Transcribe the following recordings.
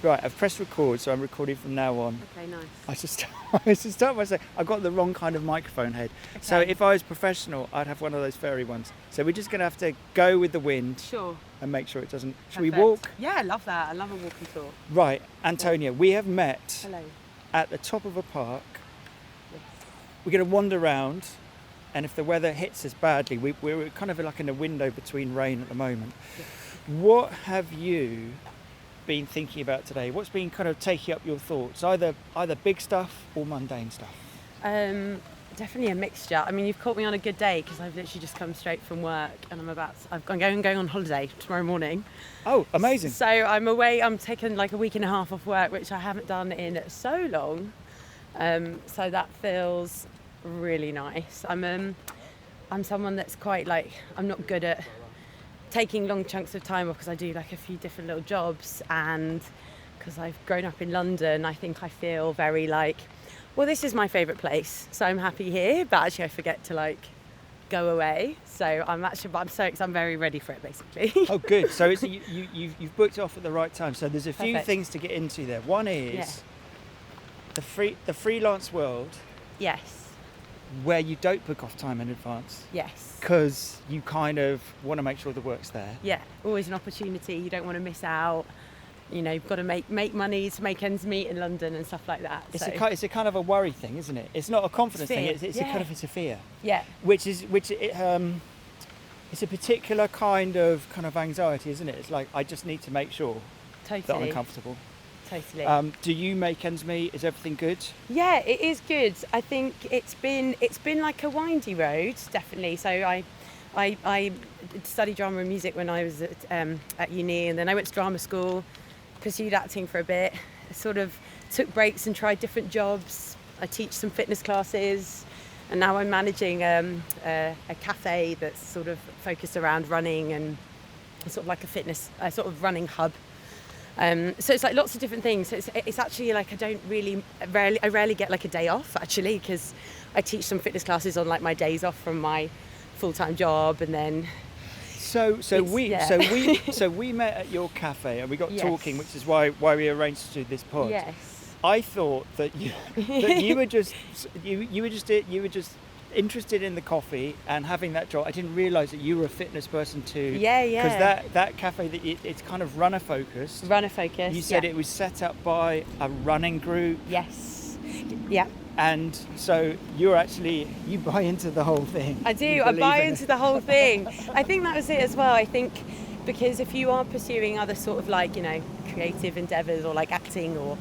Right, I've pressed record, so I'm recording from now on. Okay, nice. I should start by saying I've got the wrong kind of microphone head. Okay. So if I was professional, I'd have one of those fairy ones. So we're just going to have to go with the wind. Sure. And make sure it doesn't... Should we Perfect. walk? Yeah, I love that. I love a walking tour. Right, Antonia, we have met Hello. at the top of a park. Yes. We're going to wander around, and if the weather hits us badly, we're kind of like in a window between rain at the moment. Yes. What have you been thinking about today? What's been kind of taking up your thoughts? Either big stuff or mundane stuff? Definitely a mixture. I mean, you've caught me on a good day because I've literally just come straight from work and I'm going on holiday tomorrow morning. Oh, amazing. So I'm away. I'm taking like a week and a half off work, which I haven't done in so long. So that feels really nice. I'm someone that's quite like, I'm not good at taking long chunks of time off because I do like a few different little jobs, and because I've grown up in London, I think I feel very like, well, this is my favourite place, so I'm happy here, but actually I forget to like go away. So I'm so excited. I'm very ready for it, basically. Oh, good. So it's, you've booked off at the right time. So there's a few Perfect. things to get into there. One is the freelance world. Yes. Where you don't book off time in advance. Yes. Because you kind of want to make sure the work's there. Yeah, always an opportunity. You don't want to miss out. You know, you've got to make money to make ends meet in London and stuff like that. It's a kind of a worry thing, isn't it? It's not a confidence thing. It's a fear. Yeah. It's a particular kind of anxiety, isn't it? It's like, I just need to make sure that I'm comfortable. Totally. Do you make ends meet? Is everything good? Yeah, it is good. I think it's been like a windy road, definitely. So I studied drama and music when I was at uni, and then I went to drama school, pursued acting for a bit, sort of took breaks and tried different jobs. I teach some fitness classes, and now I'm managing a cafe that's sort of focused around running and sort of like a sort of running hub. So it's like lots of different things. So it's actually like I rarely get like a day off, actually, because I teach some fitness classes on like my days off from my full-time job, and then so we met at your cafe and we got talking, which is why we arranged to do this pod. Yes. I thought that you were just interested in the coffee and having that job. I didn't realise that you were a fitness person too. Yeah. Because that cafe, it's kind of runner focused. You said it was set up by a running group. Yes. Yeah. And so you buy into the whole thing. I do. I buy into the whole thing. I think that was it as well. I think because if you are pursuing other sort of like, you know, creative endeavours or like acting or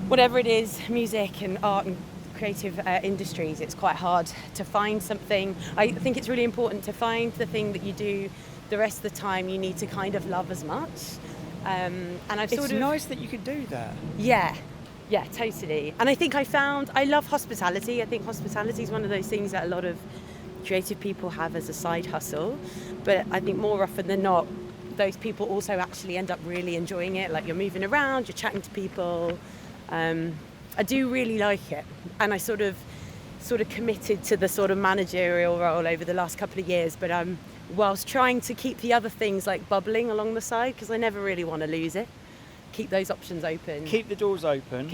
whatever it is, music and art and creative industries, it's quite hard to find something. I think it's really important to find the thing that you do the rest of the time you need to kind of love as much. It's nice that you could do that. Yeah, totally. And I think I love hospitality. I think hospitality is one of those things that a lot of creative people have as a side hustle. But I think more often than not, those people also actually end up really enjoying it. Like, you're moving around, you're chatting to people. I do really like it. And I sort of committed to the sort of managerial role over the last couple of years. But whilst trying to keep the other things like bubbling along the side, because I never really want to lose it. Keep those options open. Keep the doors open.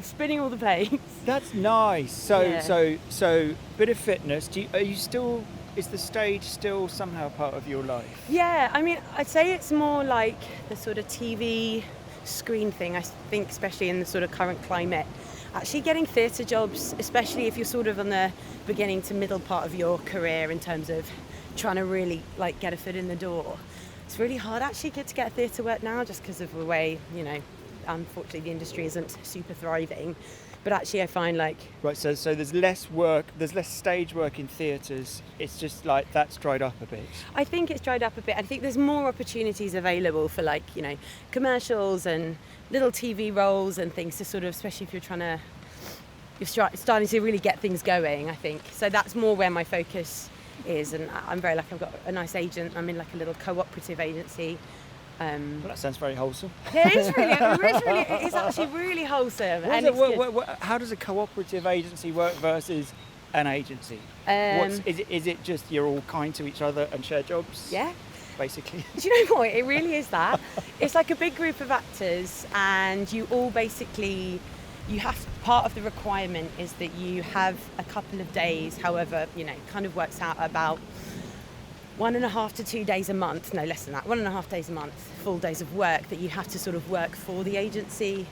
Spinning all the plates. That's nice. So bit of fitness. Is the stage still somehow part of your life? Yeah, I mean, I'd say it's more like the sort of TV screen thing. I think, especially in the sort of current climate, actually getting theatre jobs, especially if you're sort of on the beginning to middle part of your career in terms of trying to really like get a foot in the door. It's really hard actually to get theatre work now, just because of the way, you know, unfortunately the industry isn't super thriving. But actually I find like... Right, so there's less work, there's less stage work in theatres. It's just like that's dried up a bit. I think it's dried up a bit. I think there's more opportunities available for like, you know, commercials and little TV roles and things to sort of, especially if you're starting to really get things going, I think. So that's more where my focus is, and I'm very lucky. I've got a nice agent. I'm in like a little cooperative agency. Well, that sounds very wholesome. Yeah, it's actually really wholesome. How does a cooperative agency work versus an agency? Is it just you're all kind to each other and share jobs? Yeah. basically. Do you know what? It really is that. It's like a big group of actors, and you all basically, part of the requirement is that you have a couple of days, however, kind of works out about 1.5 to 2 days a month, no less than that, 1.5 days a month, full days of work that you have to sort of work for the agency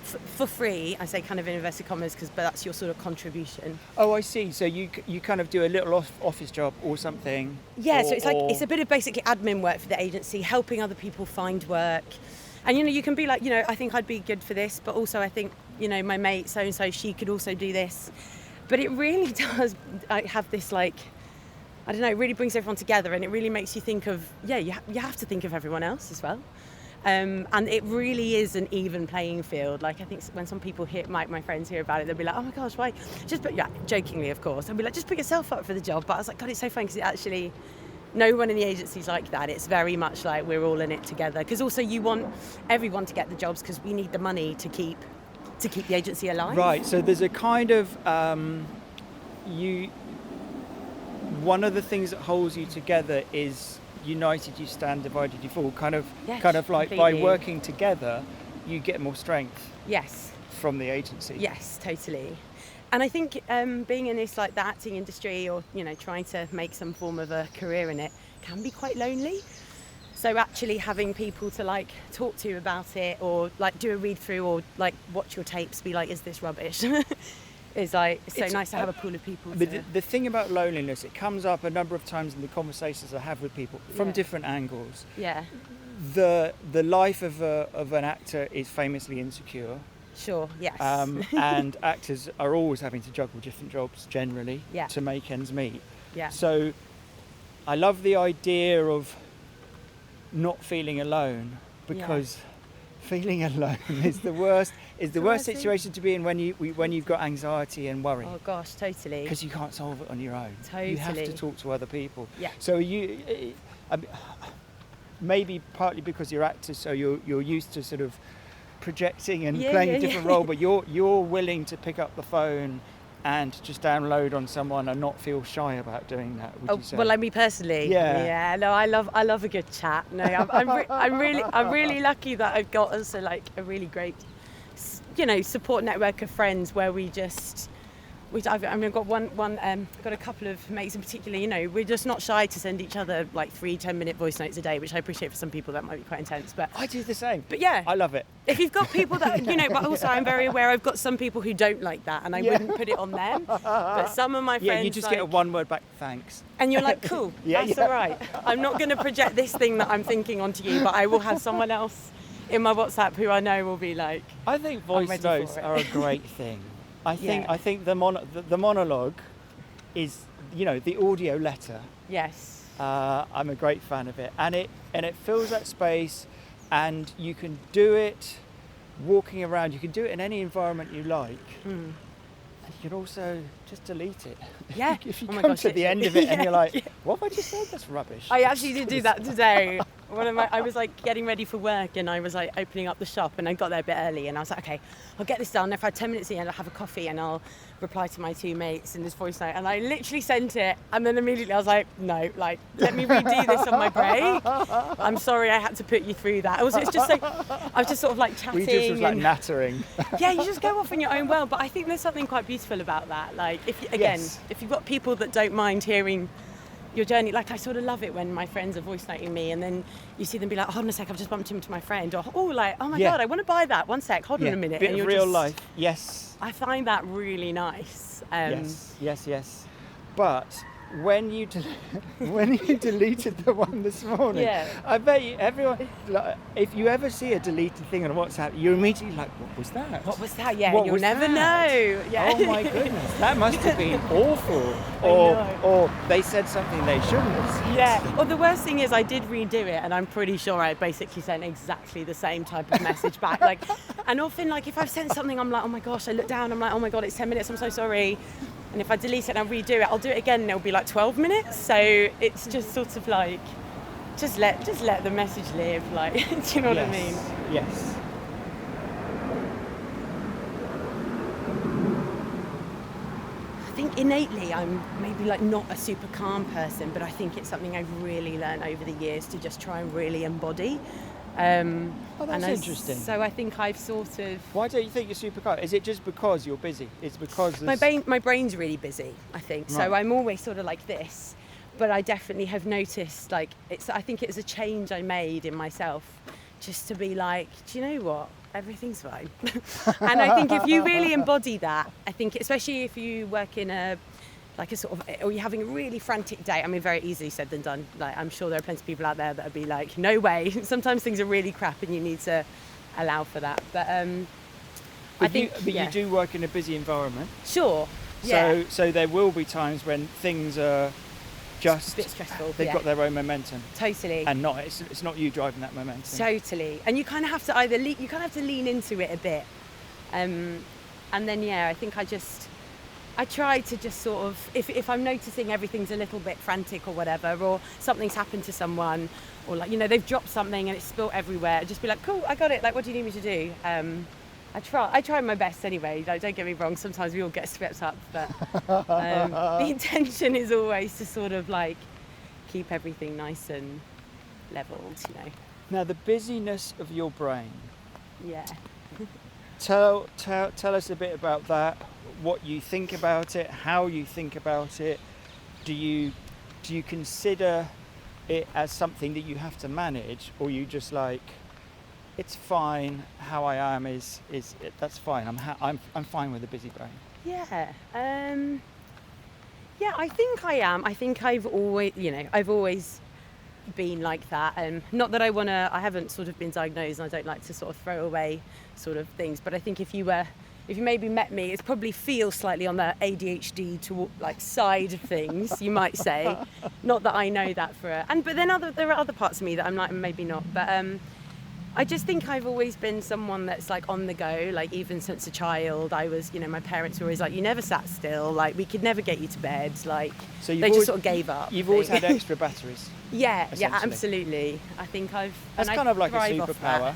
for free. I say kind of in inverted commas but that's your sort of contribution. Oh, I see. So you kind of do a little office job or something. Yeah, so it's a bit of basically admin work for the agency, helping other people find work. And you can be like, I think I'd be good for this, but also I think, my mate so and so, she could also do this. But it really does have this like, I don't know, it really brings everyone together, and it really makes you think of, you have to think of everyone else as well. And it really is an even playing field. Like, I think when some people my friends hear about it, they'll be like, oh my gosh, why? Jokingly, of course. I'll be like, just put yourself up for the job. But I was like, God, it's so fun, because it actually, no one in the agency's like that. It's very much like we're all in it together. Because also you want everyone to get the jobs, because we need the money to keep the agency alive. Right, so there's a kind of, one of the things that holds you together is united you stand, divided you fall. Kind of like completely. by working together, you get more strength. Yes. From the agency. Yes, totally. And I think being in this like the acting industry, or trying to make some form of a career in it, can be quite lonely. So actually having people to like talk to about it, or like do a read through, or like watch your tapes, be like, is this rubbish? Is like, it's so nice to have a pool of people. The thing about loneliness, it comes up a number of times in the conversations I have with people from different angles. Yeah. The life of an actor is famously insecure. Sure. Yes. And actors are always having to juggle different jobs generally to make ends meet. Yeah. So I love the idea of not feeling alone, because feeling alone is the worst. Is the worst situation to be in when you've got anxiety and worry. Oh gosh, totally. Because you can't solve it on your own. Totally. You have to talk to other people. Yeah. So maybe partly because you're actors, so you're used to sort of projecting and playing a different role, but you're willing to pick up the phone and just download on someone and not feel shy about doing that. Would you say? Well, like me personally. Yeah. Yeah. No, I love a good chat. No, I'm really lucky that I've got also like a really great, support network of friends where I've got a couple of mates in particular, we're just not shy to send each other like 3-10-minute voice notes a day, which I appreciate. For some people that might be quite intense, but I do the same. But yeah, I love it. If you've got people that, but also I'm very aware I've got some people who don't like that, and I wouldn't put it on them. But some of my friends, you just get a one word back, thanks. And you're like, cool, that's all right. I'm not going to project this thing that I'm thinking onto you, but I will have someone else in my WhatsApp who I know will be like, I think voice notes are a great thing. I think the monologue is, the audio letter. Yes. I'm a great fan of it, and it fills that space, and you can do it walking around. You can do it in any environment you like, and you can also just delete it. Yeah. If you come to the end of it and you're like, what have I just said? That's rubbish. I actually did do that today. I was like getting ready for work, and I was like opening up the shop, and I got there a bit early, and I was like, okay, I'll get this done. If I had 10 minutes in, I'll have a coffee and I'll reply to my 2 mates in this voice note. And I literally sent it, and then immediately I was like, no, like, let me redo this on my break. I'm sorry I had to put you through that. It's just like, I was just sort of like chatting. We just was like nattering. Yeah, you just go off in your own world. But I think there's something quite beautiful about that. Like, if you've got people that don't mind hearing your journey, like I sort of love it when my friends are voice noting me, and then you see them be like, hold on a sec, I've just bumped into my friend, or oh my god, I want to buy that, one sec, hold on a minute. Bit and of real life. Yes, I find that really nice. Yes. But when you deleted the one this morning, I bet you everyone, like, if you ever see a deleted thing on WhatsApp, you're immediately like, what was that? What was that? Yeah, you'll never know. Yeah. Oh my goodness, that must have been awful. Or they said something they shouldn't have said. Yeah. Well, the worst thing is I did redo it, and I'm pretty sure I basically sent exactly the same type of message back. Like, and often, like, if I've sent something, I'm like, oh my gosh, I look down, I'm like, oh my god, it's 10 minutes, I'm so sorry. And if I delete it and I redo it, I'll do it again, and it'll be like 12 minutes. So it's just sort of like, just let the message live. Like, do you know what I mean? Yes. I think think innately I'm maybe like not a super calm person, but I think it's something I've really learned over the years to just try and really embody. Oh, that's interesting. So I think I've sort of... Why don't you think you're super calm? Is it just because you're busy? It's because my brain's really busy, I think. Right. So I'm always sort of like this, but I definitely have noticed, like, I think it's a change I made in myself, just to be like, do you know what? Everything's fine. And I think if you really embody that, I think especially if you work in a sort of, or you're having a really frantic day. I mean, very easily said than done. Like, I'm sure there are plenty of people out there that would be like, no way. Sometimes things are really crap and you need to allow for that. But you do work in a busy environment. Sure. Yeah. So there will be times when things are just a bit stressful. They've got their own momentum. Totally. And it's not you driving that momentum. Totally. And you kind of have to lean into it a bit. And then I think I try to just sort of, if I'm noticing everything's a little bit frantic or whatever, or something's happened to someone, or like, they've dropped something and it's spilt everywhere, I'd just be like, cool, I got it. Like, what do you need me to do? I try my best anyway. Like, don't get me wrong. Sometimes we all get swept up, but the intention is always to sort of like keep everything nice and leveled, Now, the busyness of your brain. Yeah. Tell us a bit about that. What you think about it, how you think about it. Do you consider it as something that you have to manage, or you just like, it's fine how I am that's fine. I'm fine with a busy brain. Yeah. I think I am. I think I've always been like that, and not that I haven't sort of been diagnosed, and I don't like to sort of throw away sort of things, but I think if you maybe met me, it probably feels slightly on the ADHD to like side of things, you might say. Not that I know that but then there are other parts of me that I'm like, maybe not, but I just think I've always been someone that's like on the go, like even since a child. I was, my parents were always like, you never sat still, like we could never get you to bed, like so they just sort of gave up. You've always had extra batteries. Yeah, absolutely. I think that's kind of like a superpower.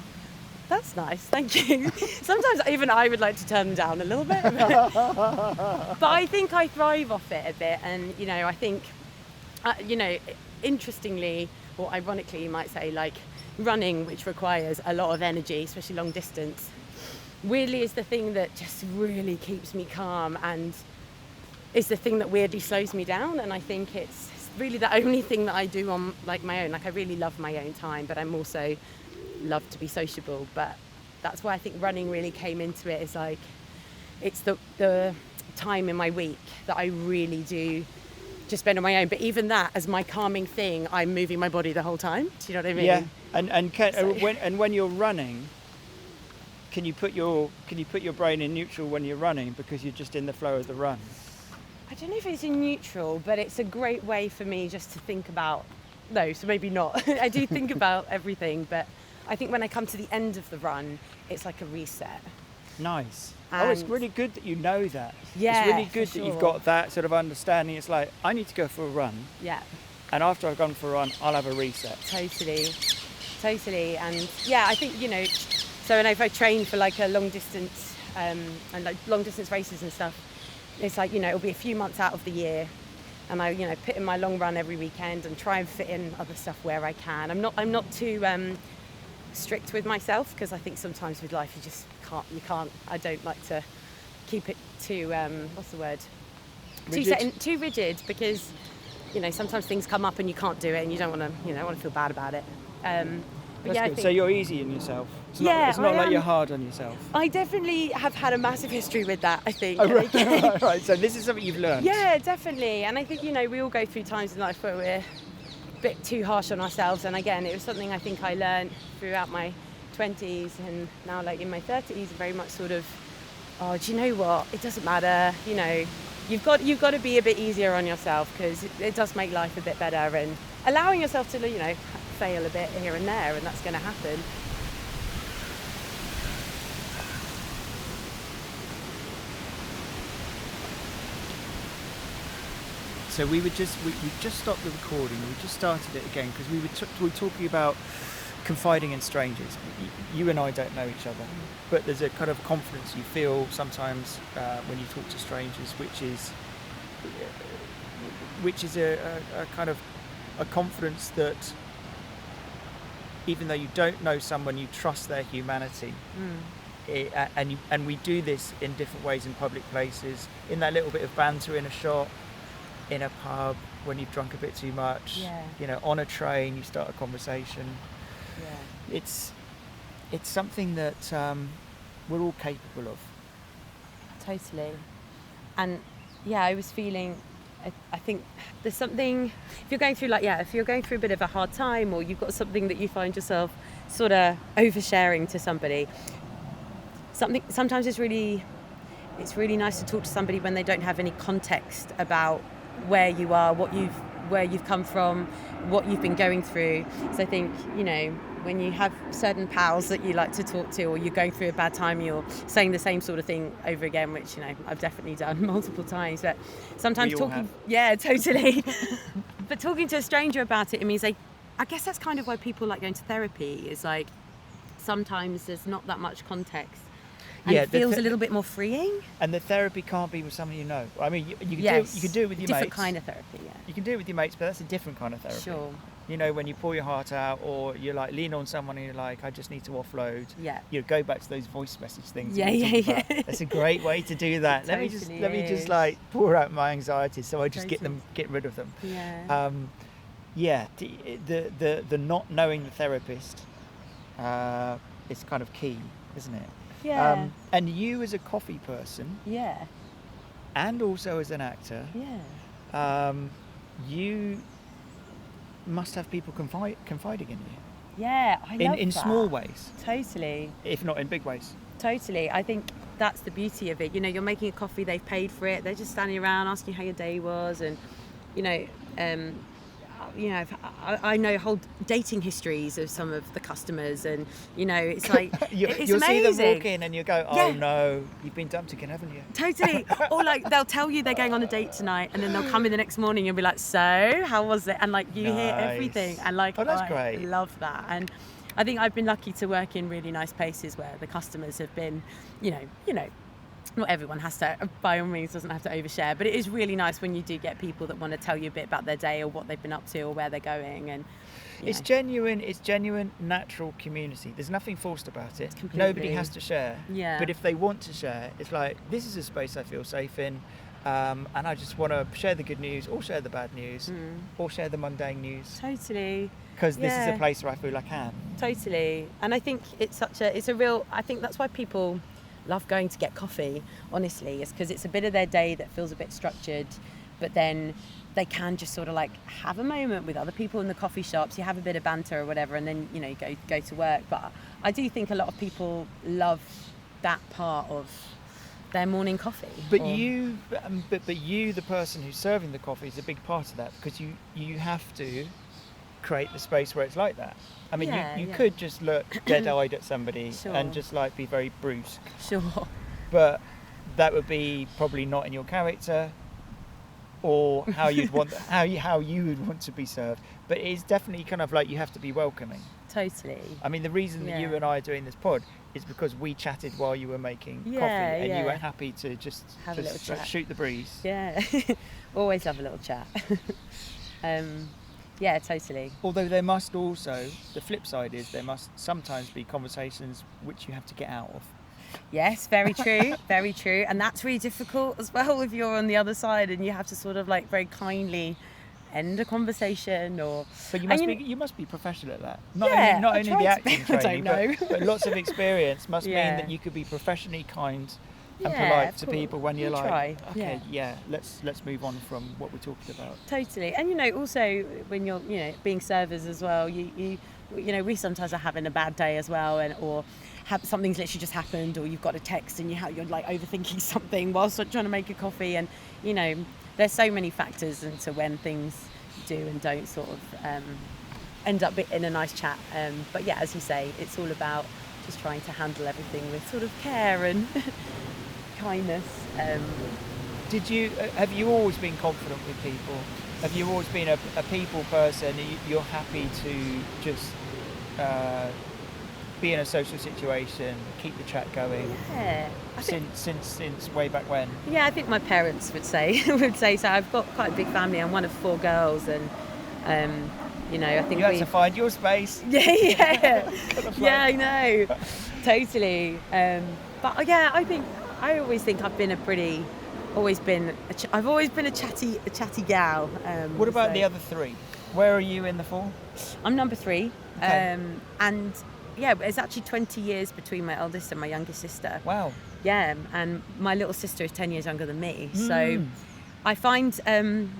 That's nice, thank you. Sometimes even I would like to turn them down a little bit. But I think I thrive off it a bit, and I think, interestingly or ironically, you might say, like running, which requires a lot of energy, especially long distance, weirdly is the thing that just really keeps me calm and is the thing that weirdly slows me down. And I think it's really the only thing that I do on like my own. Like, I really love my own time, but I'm also love to be sociable. But that's why I think running really came into it. Is like, it's the time in my week that I really do just spend on my own. But even that, as my calming thing, I'm moving my body the whole time. Do you know what I mean? Yeah. And when you're running, can you put your brain in neutral when you're running because you're just in the flow of the run? I don't know if it's in neutral, but it's a great way for me just to think about. No, so maybe not. I do think about everything, but I think when I come to the end of the run, it's like a reset. Nice. It's really good that you know that. Yeah, it's really good that you've got that sort of understanding. It's like, I need to go for a run. Yeah. And after I've gone for a run, I'll have a reset. Totally. And yeah, I think, so and if I train for like a long distance and like long distance races and stuff, it's like, it'll be a few months out of the year, and I, put in my long run every weekend and try and fit in other stuff where I can. I'm not too strict with myself, because I think sometimes with life you can't. I don't like to keep it too what's the word? Rigid? Too rigid, because sometimes things come up and you can't do it, and you don't want to feel bad about it. But yeah, so you're easy on yourself. It's not like you're hard on yourself. I definitely have had a massive history with that, I think. Oh, right. Right. So this is something you've learned. Yeah, definitely. And I think, we all go through times in life where we're a bit too harsh on ourselves. And again, it was something I think I learned throughout my 20s, and now like in my 30s, very much sort of, do you know what? It doesn't matter. You've got to be a bit easier on yourself, because it does make life a bit better, and allowing yourself to, fail a bit here and there, and that's going to happen. So we just stopped the recording. We just started it again because we were talking about confiding in strangers. You and I don't know each other, but there's a kind of confidence you feel sometimes when you talk to strangers, which is which is a kind of a confidence that even though you don't know someone, you trust their humanity. And we do this in different ways in public places, in that little bit of banter in a shop, in a pub, when you've drunk a bit too much, on a train, you start a conversation. It's something that we're all capable of. Totally. And I was feeling, I think there's something, if you're going through a bit of a hard time, or you've got something that you find yourself sort of oversharing to somebody, sometimes it's really nice to talk to somebody when they don't have any context about where you are, where you've come from, what you've been going through. So I think, when you have certain pals that you like to talk to, or you're going through a bad time, you're saying the same sort of thing over again, which, I've definitely done multiple times. But sometimes talking, totally. But talking to a stranger about it, it means I guess that's kind of why people like going to therapy, is like, sometimes there's not that much context. And it feels a little bit more freeing. And the therapy can't be with someone you know. I mean, you can do it with your mates. Different kind of therapy, yeah. You can do it with your mates, but that's a different kind of therapy. Sure. When you pour your heart out, or you like lean on someone and you're like, I just need to offload. Yeah. You go back to those voice message things. Yeah. That's a great way to do that. Totally let me just like pour out my anxieties, so I just Totally. get rid of them. Yeah. The not knowing the therapist is kind of key, isn't it? Yeah. And you as a coffee person. Yeah. And also as an actor. Yeah. You must have people confiding in you. Yeah, I love in that. small ways. Totally. If not in big ways. Totally. I think that's the beauty of it. You're making a coffee, they've paid for it, they're just standing around asking how your day was, and I know whole dating histories of some of the customers, and it's like it's you'll amazing. See them walk in and you go, oh no, you've been dumped again, haven't you? Totally. Or like they'll tell you they're going on a date tonight, and then they'll come in the next morning and be like, so how was it? And like you hear everything, and like that's great. I love that. And I think I've been lucky to work in really nice places where the customers have been, not everyone has to, by all means, doesn't have to overshare, but it is really nice when you do get people that want to tell you a bit about their day, or what they've been up to, or where they're going. And it's genuine natural community. There's nothing forced about it. Nobody has to share. Yeah. But if they want to share, it's like, this is a space I feel safe in, and I just want to share the good news, or share the bad news, or share the mundane news. Totally. Because this is a place where I feel I can. Totally. And I think it's a real, I think that's why people love going to get coffee, honestly, is because it's a bit of their day that feels a bit structured, but then they can just sort of like have a moment with other people in the coffee shops, you have a bit of banter or whatever, and then you go to work. But I do think a lot of people love that part of their morning coffee. But you, the person who's serving the coffee, is a big part of that, because you have to create the space where it's like that. I mean, you could just look dead-eyed at somebody and just like be very brusque. Sure. But that would be probably not in your character, or how you'd want how you would want to be served. But it's definitely kind of like you have to be welcoming. Totally. I mean, the reason that you and I are doing this pod is because we chatted while you were making coffee, and you were happy to just have a little chat. Shoot the breeze. Yeah. Always love a little chat. Yeah, totally. Although there must also, the flip side is there must sometimes be conversations which you have to get out of. Yes, very true, very true. And that's really difficult as well if you're on the other side and you have to sort of like very kindly end a conversation, or... But you must be professional at that. Not only the acting training, but lots of experience must mean that you could be professionally kind and polite to people when you're let's move on from what we're talking about. Totally. And also when you're being servers as well, you we sometimes are having a bad day as well, or something's literally just happened, or you've got a text and you're like overthinking something whilst trying to make a coffee, and there's so many factors into when things do and don't sort of end up in a nice chat, but yeah, as you say, it's all about just trying to handle everything with sort of care and kindness. Have you always been confident with people? Have you always been a people person? You're happy to just be in a social situation, keep the chat going. Yeah. Since way back when. Yeah, I think my parents would say so. I've got quite a big family. I'm one of 4 girls, and I think you had to find your space. Yeah. Yeah, I know. Totally. But yeah, I always think I've always been a chatty gal. What about the other 3? Where are you in the 4? I'm number 3. Okay. And yeah, it's actually 20 years between my eldest and my youngest sister. Wow. Yeah, and my little sister is 10 years younger than me. So I find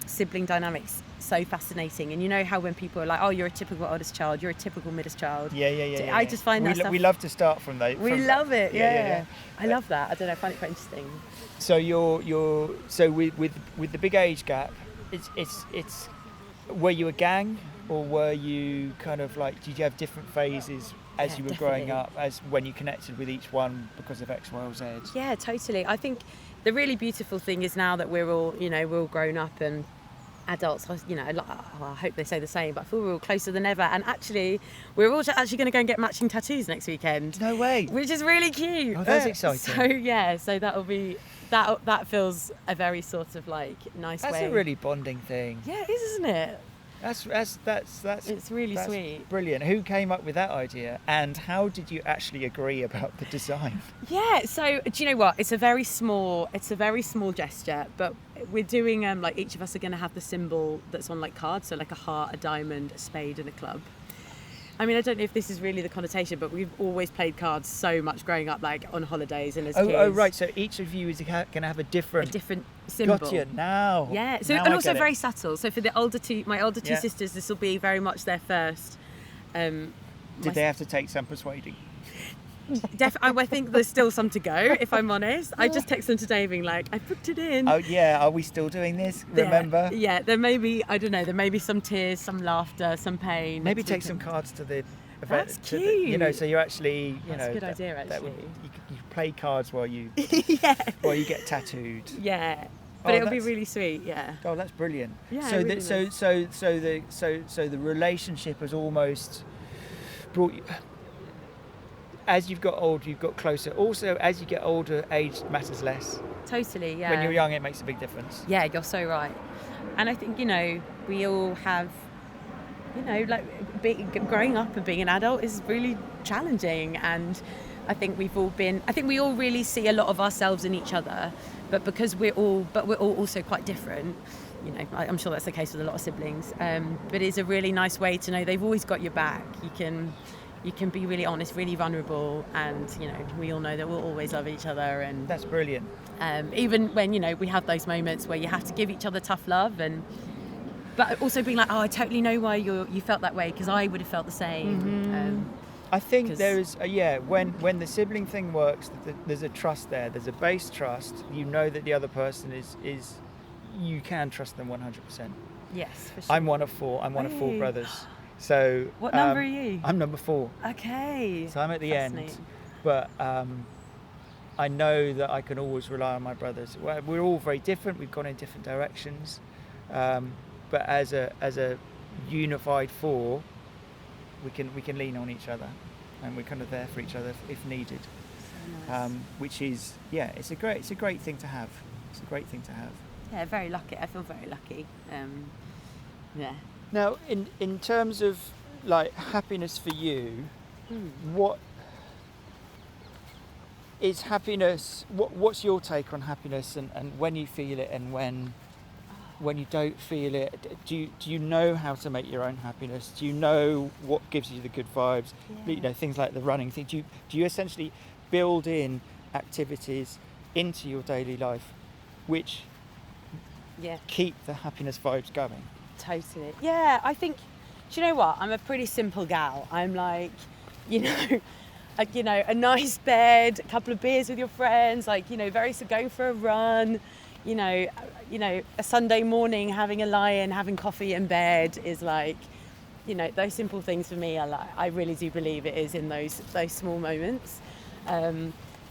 sibling dynamics so fascinating. And you know how when people are like, oh, you're a typical oldest child, you're a typical middest child. Yeah. I just find that stuff... We love to start from those. We love it, yeah. I love that. I don't know, I find it quite interesting. So so with the big age gap, it's were you a gang, or were you kind of like, did you have different phases as you were growing up, as when you connected with each one because of X, Y, or Z? Yeah, totally. I think the really beautiful thing is now that we're all grown up and adults, I hope they say the same, but I feel we're all closer than ever. And actually, we're all actually going to go and get matching tattoos next weekend. No way. Which is really cute. Oh, that's exciting. So that'll be, that feels a very sort of like nice way. That's a really bonding thing. Yeah, it is, isn't it? That's it's really sweet. Brilliant. Who came up with that idea, and how did you actually agree about the design? Yeah, so do you know what? It's a very small gesture, but we're doing like each of us are going to have the symbol that's on like cards, so like a heart, a diamond, a spade, and a club. I mean, I don't know if this is really the connotation, but we've always played cards so much growing up, like on holidays and as kids. Oh, right. So each of you is going to have a different symbol. Gotcha. Now. Yeah. So now and also very subtle. So for my older two sisters, this will be very much their first. Did they have to take some persuading? I think there's still some to go, if I'm honest. I just texted them today being like, I booked it in. Oh yeah, are we still doing this? Remember? Yeah, there may be, I don't know, there may be some tears, some laughter, some pain. Maybe take some cards to the event. That's cute. So you actually, That's a good idea, actually. You play cards while you while you get tattooed. Yeah. But it'll be really sweet, yeah. Oh, that's brilliant. Yeah. So really so the relationship has almost brought you. As you've got older, you've got closer. Also, as you get older, age matters less. Totally, yeah. When you're young, it makes a big difference. Yeah, you're so right. And I think, we all have, growing up and being an adult is really challenging. And I think we all really see a lot of ourselves in each other. But because we're all also quite different, I'm sure that's the case with a lot of siblings. But it's a really nice way to know they've always got your back. You can be really honest, really vulnerable, and we all know that we'll always love each other. And that's brilliant. Even when we have those moments where you have to give each other tough love, but also being like, oh, I totally know why you felt that way, because I would have felt the same. Mm-hmm. I think there is when the sibling thing works, there's a trust there. There's a base trust. You know that the other person is you can trust them 100%. Yes, for sure. I'm one of 4. I'm one of 4 brothers. So what number are you? I'm number 4. Okay. So I'm at the end, but I know that I can always rely on my brothers. We're all very different. We've gone in different directions, but as a unified 4, we can lean on each other, and we're kind of there for each other if needed. So nice. Which is it's a great thing to have. It's a great thing to have. Yeah, very lucky. I feel very lucky. Yeah. Now, in terms of like happiness for you, what is happiness? What's your take on happiness, and when you feel it and when you don't feel it? Do you know how to make your own happiness? Do you know what gives you the good vibes? Yeah. Things like the running thing. Do you essentially build in activities into your daily life, which keep the happiness vibes going? Totally. Yeah, I think, do you know what? I'm a pretty simple gal. I'm like, a nice bed, a couple of beers with your friends, going for a run, a Sunday morning having a lie-in, having coffee in bed is like, those simple things for me are like, I really do believe it is in those small moments.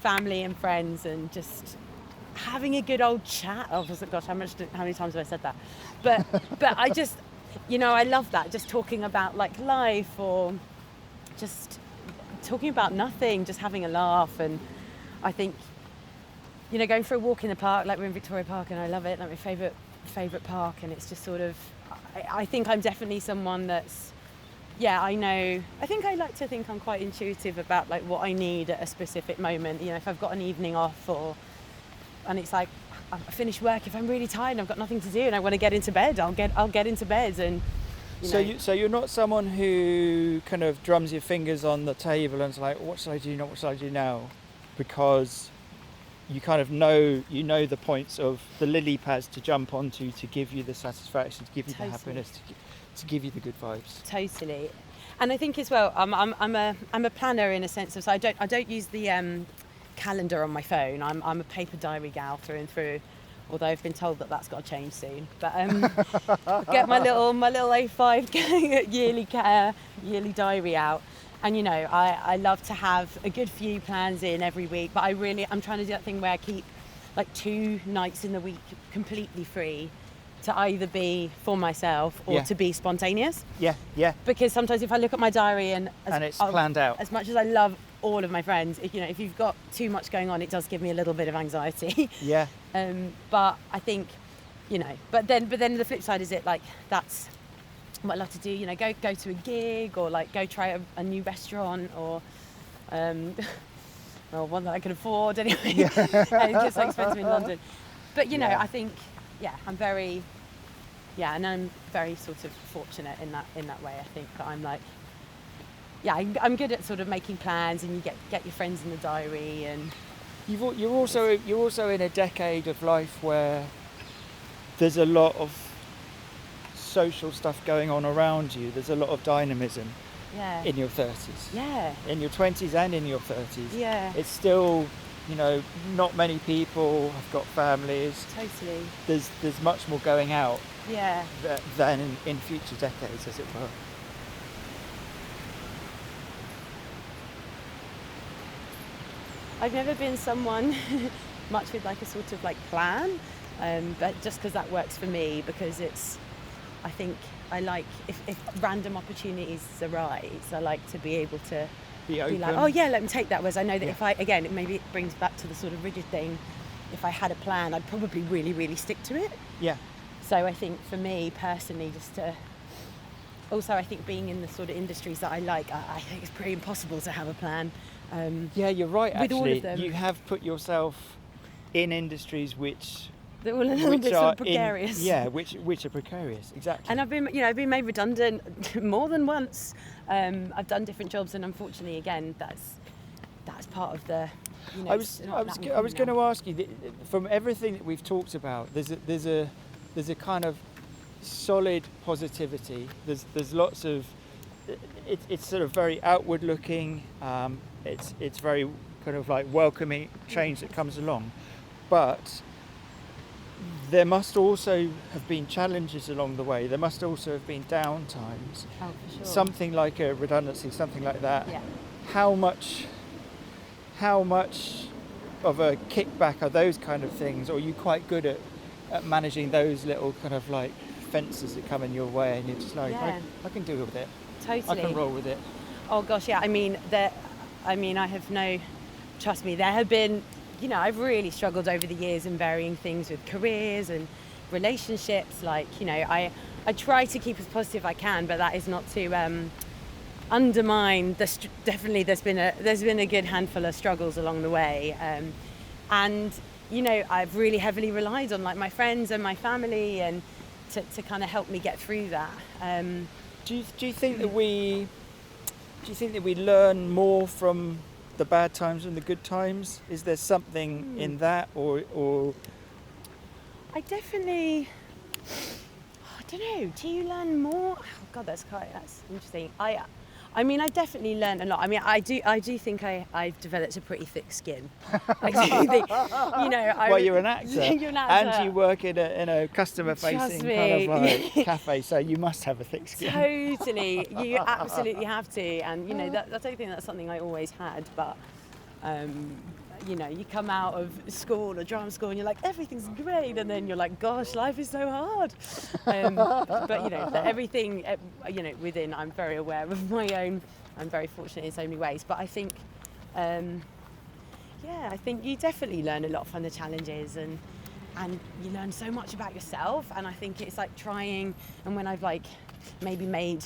Family and friends and just having a good old chat. Oh gosh, how many times have I said that? But I just, I love that. Just talking about like life, or just talking about nothing, just having a laugh. And I think, you know, going for a walk in the park, like we're in Victoria Park and I love it, like my favourite park, and it's just sort of, I think I'm definitely someone that's, I think I like to think I'm quite intuitive about like what I need at a specific moment. You know, if I've got an evening off and it's like, I finish work, if I'm really tired and I've got nothing to do and I want to get into bed, I'll get into bed. And so you're not someone who kind of drums your fingers on the table and is like, what should I do now? What should I do now? Because you kind of know the points of the lily pads to jump onto to give you the satisfaction, to give you the happiness, to give you the good vibes. Totally. And I think as well, I'm a planner in a sense of, so I don't use the calendar on my phone. I'm a paper diary gal through and through, although I've been told that that's got to change soon. But get my little A5 yearly diary out, and you know, I love to have a good few plans in every week. But I'm trying to do that thing where I keep like 2 nights in the week completely free, to either be for myself or to be spontaneous. Yeah. Because sometimes if I look at my diary and it's planned out. As much as I love all of my friends, if you've got too much going on, it does give me a little bit of anxiety. Yeah. But I think, but then the flip side is that's what I love to do. You know, go to a gig or like go try a new restaurant or. Well, one that I can afford anyway. Yeah. It's just so expensive in London. But I think, I'm very, and I'm very sort of fortunate in that way. I think that I'm like, I'm good at sort of making plans, and you get your friends in the diary, and you're also in a decade of life where there's a lot of social stuff going on around you. There's a lot of dynamism. Yeah. In your 30s. Yeah. In your 20s and in your 30s. Yeah. It's still, not many people have got families. Totally. There's much more going out. Yeah. Than in future decades, as it were. I've never been someone much with like a sort of like plan, but just because that works for me, because I think I like, if random opportunities arise, I like to be able to be like, oh yeah, let me take that. Whereas I know that if it brings back to the sort of rigid thing, if I had a plan, I'd probably really, really stick to it. Yeah. So I think for me personally, also I think being in the sort of industries that I like, I think it's pretty impossible to have a plan. Yeah, you're right, with actually. All of them. You have put yourself in industries which... They're all a little bit sort of precarious. Which are precarious, exactly. And I've been made redundant more than once. I've done different jobs, and unfortunately, again, that's part of the. I was going to ask you, from everything that we've talked about, there's a kind of solid positivity. There's lots of. It's sort of very outward looking. It's very kind of like welcoming change that comes along, but there must also have been challenges along the way. There must also have been down times. Oh, for sure. Something like a redundancy, something like that. Yeah. How much of a kickback are those kind of things? Or are you quite good at managing those little kind of like fences that come in your way, and you're just like, I can deal with it. Totally. I can roll with it. Oh gosh, yeah. Trust me, there have been, I've really struggled over the years in varying things with careers and relationships. Like, I try to keep as positive as I can, but that is not to undermine definitely there's been a good handful of struggles along the way. And I've really heavily relied on like my friends and my family and to kind of help me get through that. Do you think that we learn more from the bad times than the good times? Is there something in that, or? I don't know. Do you learn more? Oh God, that's interesting. I definitely learned a lot. I do think I've developed a pretty thick skin. I do think, well, you're an actor. You're an actor. And you work in a customer-facing kind of like cafe, so you must have a thick skin. Totally, you absolutely have to. And I don't think that's something I always had, but you come out of school or drama school and you're like, everything's great, and then you're like, gosh, life is so hard. But everything, within, I'm very aware of my own I'm very fortunate in so many ways. But I think, I think you definitely learn a lot from the challenges, and you learn so much about yourself. And I think it's like trying, and when I've like maybe made,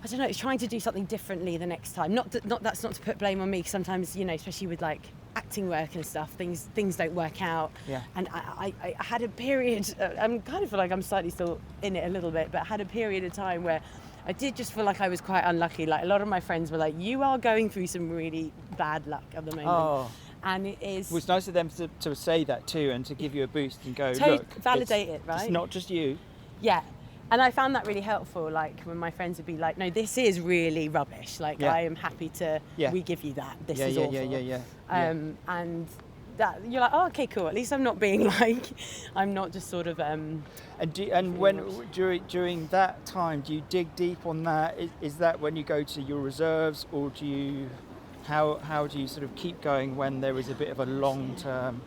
I don't know, it's trying to do something differently the next time. That's not to put blame on me, because sometimes, you know, especially with like acting work and stuff, things don't work out. Yeah. And I had a period, I'm kind of feel like I'm slightly still in it a little bit, but I had a period of time where I did just feel like I was quite unlucky. Like a lot of my friends were like, you are going through some really bad luck at the moment. Oh. And it is... Well, it's nice of them to say that too, and to give you a boost and go, look. Validate it, right? It's not just you. Yeah. And I found that really helpful, like when my friends would be like, no, this is really rubbish. Like, I am happy to, we give you that. This is awful. Yeah. And that, you're like, oh, okay, cool. At least I'm not being like, I'm not just sort of... during that time, do you dig deep on that? Is that when you go to your reserves, or do you... How do you sort of keep going when there is a bit of a long-term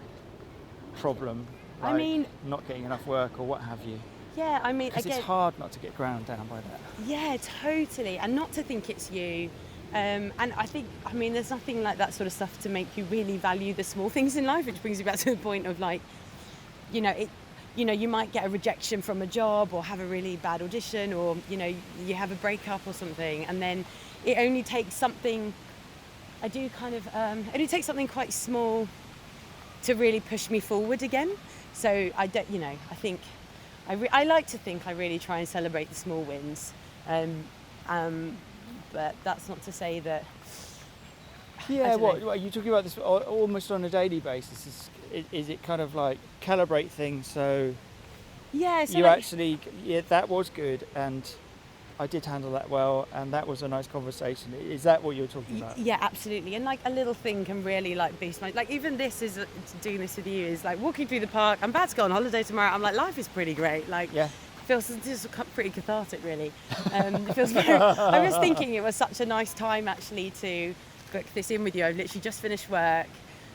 problem? Like, I mean, not getting enough work or what have you? Yeah, I mean, because it's hard not to get ground down by that. Yeah, totally, and not to think it's you. And I think, I mean, there's nothing like that sort of stuff to make you really value the small things in life, which brings you back to the point of like, you might get a rejection from a job, or have a really bad audition, or you have a breakup or something, and then it only takes something. It only takes something quite small to really push me forward again. So I think I like to think I really try and celebrate the small wins, but that's not to say that. Yeah, what are you talking about this almost on a daily basis? Is it kind of like calibrate things so? Yeah. So you actually, that was good, and I did handle that well, and that was a nice conversation. Is that what you're talking about? Yeah, absolutely. And like a little thing can really like boost my, like even this is doing this with you is like walking through the park. I'm about to go on holiday tomorrow. I'm like, life is pretty great. Like, feels just pretty cathartic, really. It feels very, I was thinking it was such a nice time actually to book this in with you. I've literally just finished work,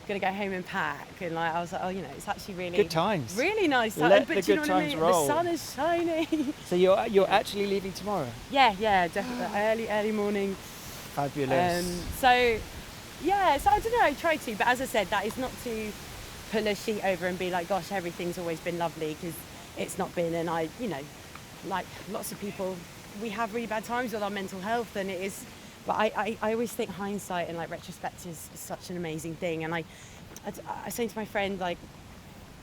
gonna go home and pack, and like I was like, it's actually really good times, really nice time. Let but the good times roll. The sun is shining. So you're actually leaving tomorrow? Yeah, definitely. Early morning. Fabulous. So I don't know, I try to, but as I said, that is not to pull a sheet over and be like, gosh, everything's always been lovely, because it's not been. And I, like lots of people, we have really bad times with our mental health, and it is. But I always think hindsight and like retrospect is such an amazing thing. And I say to my friend, like,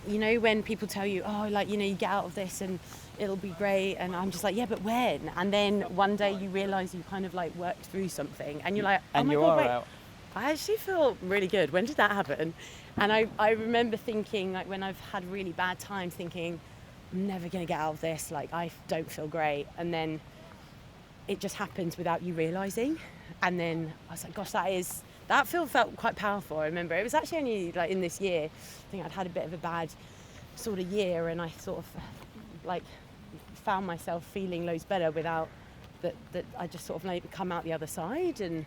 when people tell you, you get out of this and it'll be great, and I'm just like, yeah, but when? And then one day you realise you kind of like worked through something, and you're like, oh my God, wait, I actually feel really good. When did that happen? And I remember thinking, like, when I've had really bad times, thinking, I'm never going to get out of this. Like, I don't feel great. And then it just happens without you realising. And then I was like, gosh, that felt quite powerful. I remember it was actually only like in this year. I think I'd had a bit of a bad sort of year, and I sort of like found myself feeling loads better without that I just sort of like come out the other side. And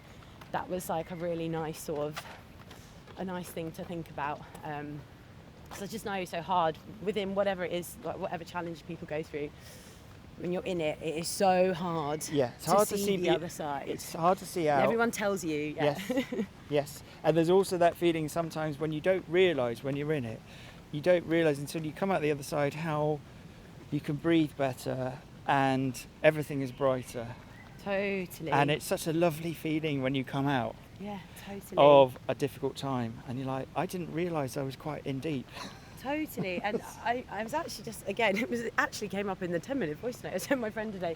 that was like a really nice sort of a nice thing to think about. Because I just know so hard within whatever it is, like whatever challenge people go through. When you're in it, it is so hard. Yeah, it's hard to see the other side. It's hard to see out. Everyone tells you. Yeah. Yes. And there's also that feeling sometimes when you don't realise when you're in it, you don't realise until you come out the other side how you can breathe better and everything is brighter. Totally. And it's such a lovely feeling when you come out. Yeah, totally. Of a difficult time, and you're like, I didn't realise I was quite in deep. Totally. And I was actually just, again, it actually came up in the 10-minute voice note I sent my friend today,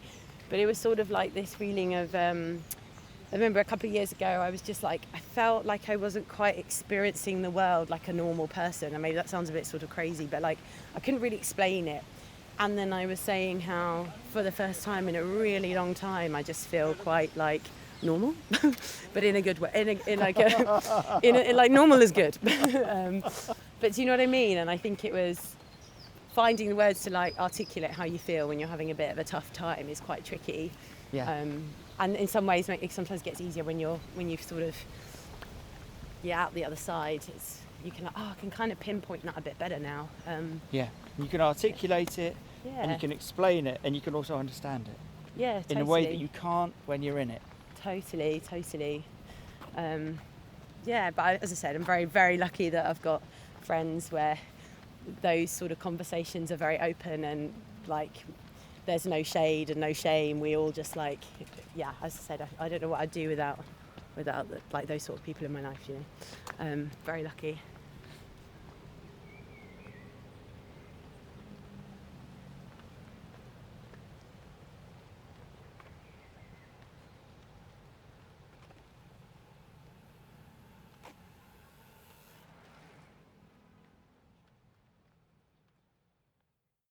but it was sort of like this feeling of, I remember a couple of years ago, I was just like, I felt like I wasn't quite experiencing the world like a normal person. And maybe that sounds a bit sort of crazy, but like, I couldn't really explain it. And then I was saying how, for the first time in a really long time, I just feel quite like normal, but in a good way, in like normal is good. But do you know what I mean? And I think it was finding the words to like articulate how you feel when you're having a bit of a tough time is quite tricky. Yeah. And in some ways, it sometimes gets easier when you've sort of out the other side. I can kind of pinpoint that a bit better now. Yeah. You can articulate it, and you can explain it, and you can also understand it. Yeah, totally. In a way that you can't when you're in it. Totally. Yeah, but as I said, I'm very, very lucky that I've got friends where those sort of conversations are very open and like there's no shade and no shame. We all just like, yeah, as I said, I don't know what I'd do without like those sort of people in my life, you know. Very lucky.